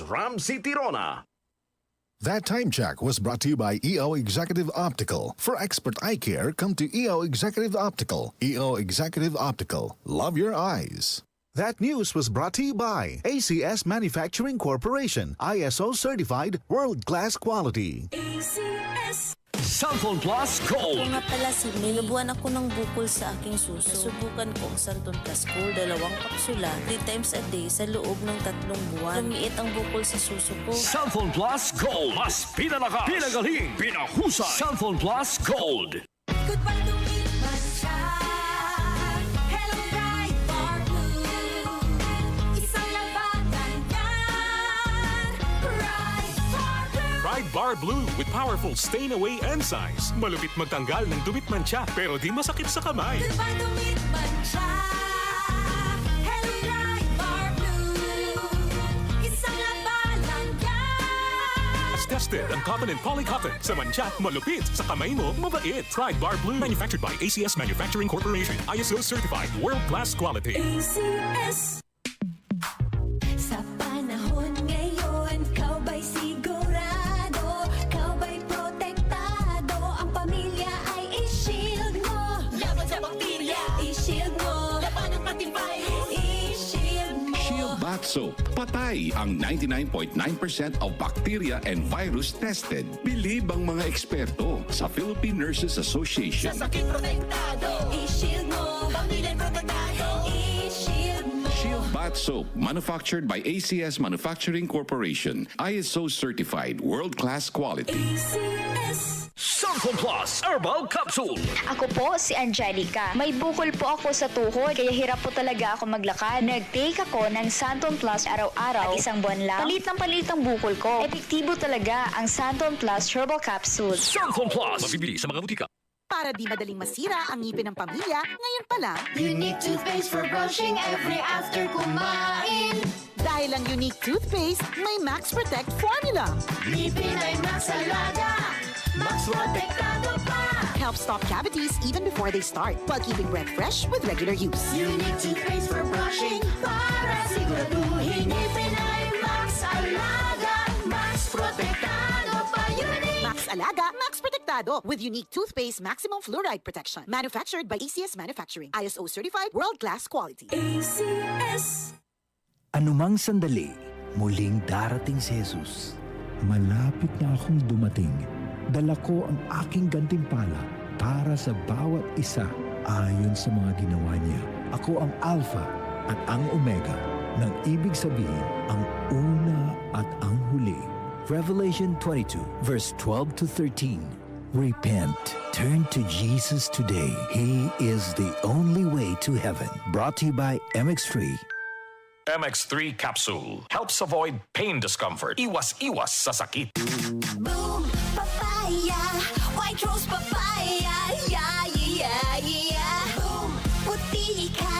Ram City Rona. That time check was brought to you by EO Executive Optical. For expert eye care, come to EO Executive Optical. EO Executive Optical. Love your eyes. That news was brought to you by ACS Manufacturing Corporation, ISO certified world-class quality. ACS. Santon Plus Ako Gold. nga pala si May. Nabuhan ako ng bukol sa aking suso. Subukan ko ang Santon Plus Gold, 2 kapsula, 3 times a day sa loob ng 3 buwan. Lumiit ang bukol sa suso ko. Santon Plus Gold. Mas pinalakas, pinagaling, pinahusay. Santon Plus Gold. Goodbye to me, Masya. Hello, bright bar blue. Isang labanan yan. Bright bar blue. Pride Bar Blue with powerful stain-away enzymes. Malupit magtanggal ng dumit mancha pero di masakit sa kamay. Goodbye to me, Masya. Hello, bright bar blue. Isang labanan yan. As tested ang cotton and polycotton. Sa mancha, malupit. Sa kamay mo, mabait. Pride Bar Blue. Manufactured by ACS Manufacturing Corporation. ISO certified world-class quality. ACS. Sa panahon ngayon, kau ba'y sigurado? Kau ba'y protektado? Ang pamilya ay i-shield mo. Laban sa bakterya, i-shield mo. Laban ng pati virus, i-shield mo. Shield Bath Soap. Patay ang 99.9% of bacteria and virus tested. Bilib ang mga eksperto sa Philippine Nurses Association. Sa sakit protektado, i-shield mo. Pamilya protektado, i-shield mo. Shield Bath Soap, manufactured by ACS Manufacturing Corporation. ISO certified world-class quality. ACS. Santon Plus Herbal Capsule. Ako po si Angelica. May bukol po ako sa tuhod, kaya hirap po talaga ako maglakad. Nag-take ako ng Santon Plus araw-araw at 1 buwan lang. Palit ang bukol ko. Epektibo talaga ang Santon Plus Herbal Capsule. Santon Plus. Mabibili sa mga butika. Para di madaling masira ang ngipin ng pamilya, ngayon pa lang, Unique toothpaste for brushing every after kumain. dahil ang unique toothpaste, may Max Protect formula. Ngipin ay Max Alaga, Max Protektado pa. Helps stop cavities even before they start, while keeping breath fresh with regular use. Unique toothpaste for brushing para siguraduhin ngipin ay Max Alaga, Max Protektado pa. Unique. Max Alaga, Max Protectado with unique toothpaste maximum fluoride protection. Manufactured by ACS Manufacturing. ISO certified world-class quality. ACS. Anumang sandali, muling darating si Jesus. Malapit na akong dumating. Dala ko ang aking gantimpala para sa bawat isa ayon sa mga ginawa niya. Ako ang Alpha at ang Omega, nang ibig sabihin ang una at ang huli. Revelation 22 verse 12 to 13. Repent. Turn to Jesus today. He is the only way to heaven. Brought to you by MX3. MX3 Capsule. Helps avoid pain discomfort. Iwas-iwas sa sakit. Boom, papaya, white rose papaya, yeah, yeah, yeah. Boom, puti ka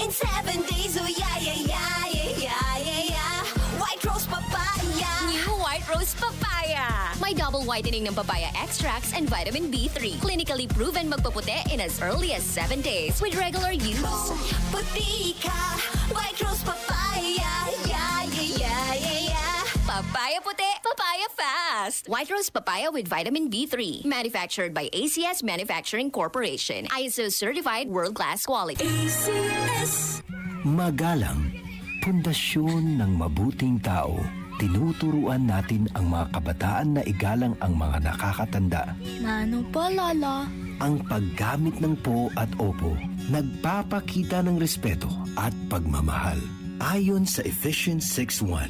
in 7 days, oh yeah, yeah, yeah, yeah, yeah, yeah. White rose papaya. New White Rose Papaya. May double whitening ng papaya extracts and vitamin B3. Clinically proven magpaputi in as early as 7 days with regular use. Boom, puti ka, white rose papaya, yeah, yeah, yeah, yeah, yeah. Papaya puti, papaya fast. White Rose Papaya with vitamin B3. Manufactured by ACS Manufacturing Corporation. ISO certified world-class quality. ACS. Magalang, pundasyon ng mabuting tao. Tinuturuan natin ang mga kabataan na igalang ang mga nakakatanda. Ano pa, Lala? Ang paggamit ng po at opo, nagpapakita ng respeto at pagmamahal. Ayon sa Ephesians 6:1,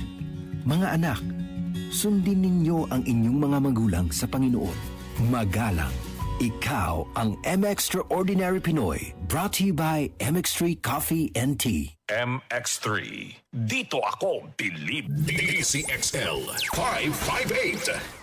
mga anak, sundin ninyo ang inyong mga magulang sa Panginoon. Magalang, ikaw ang M-Extraordinary Pinoy. Brought to you by MX3 Coffee and Tea. MX3. Dito ako bilib. DCXL 558.